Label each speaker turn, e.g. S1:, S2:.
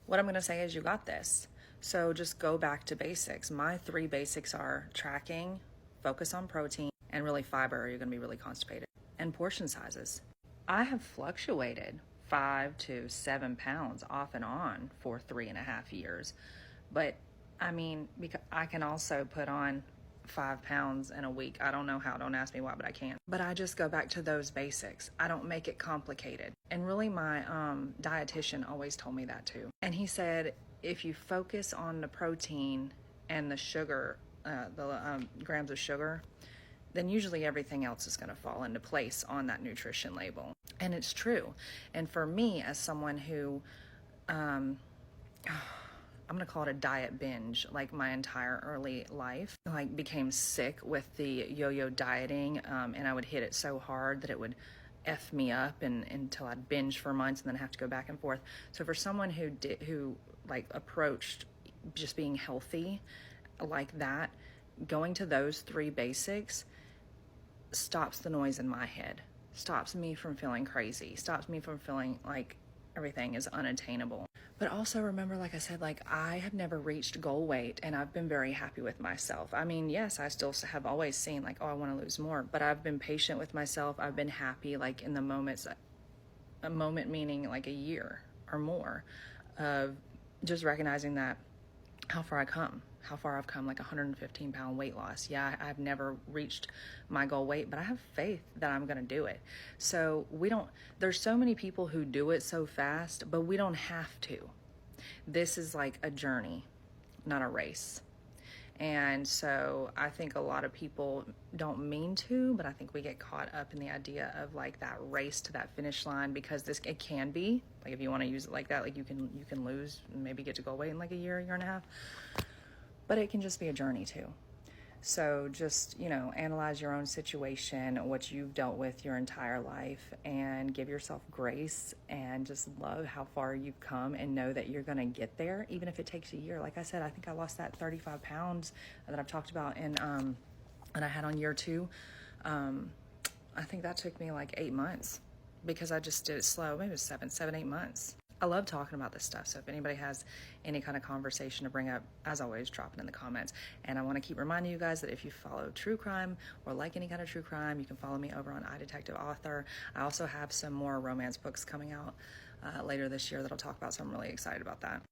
S1: What I'm going to say is you got this. So just go back to basics. My three basics are tracking, focus on protein, and really fiber, or you're going to be really constipated, and portion sizes. I have fluctuated 5 to 7 pounds off and on for 3.5 years. But I mean, because I can also put on 5 pounds in a week. I don't know how, don't ask me why, but I can. But I just go back to those basics. I don't make it complicated. And really, my dietitian always told me that too. And he said, if you focus on the protein and the sugar, the grams of sugar, then usually everything else is going to fall into place on that nutrition label. And it's true. And for me, as someone who, I'm going to call it a diet binge, like my entire early life, like became sick with the yo-yo dieting, and I would hit it so hard that it would F me up and until I'd binge for months and then have to go back and forth. So for someone who like approached just being healthy like that, going to those three basics stops the noise in my head, stops me from feeling crazy, stops me from feeling like everything is unattainable. But also remember, like I said, like I have never reached goal weight and I've been very happy with myself. I mean, yes, I still have always seen like, oh, I want to lose more, but I've been patient with myself. I've been happy like in the moments, a moment meaning like a year or more of just recognizing that how far I've come, like 115-pound weight loss. Yeah, I've never reached my goal weight, but I have faith that I'm going to do it. So there's so many people who do it so fast, but we don't have to. This is like a journey, not a race. And so I think a lot of people don't mean to, but I think we get caught up in the idea of like that race to that finish line, because it can be like, if you want to use it like that, like you can lose and maybe get to goal weight in like a year and a half, but it can just be a journey too. So just, analyze your own situation, what you've dealt with your entire life, and give yourself grace and just love how far you've come and know that you're going to get there, even if it takes a year. Like I said, I think I lost that 35 pounds that I've talked about that I had on year 2. I think that took me like 8 months because I just did it slow. Maybe it was 8 months. I love talking about this stuff, so if anybody has any kind of conversation to bring up, as always, drop it in the comments. And I want to keep reminding you guys that if you follow true crime or like any kind of true crime, you can follow me over on iDetective Author. I also have some more romance books coming out later this year that I'll talk about, so I'm really excited about that.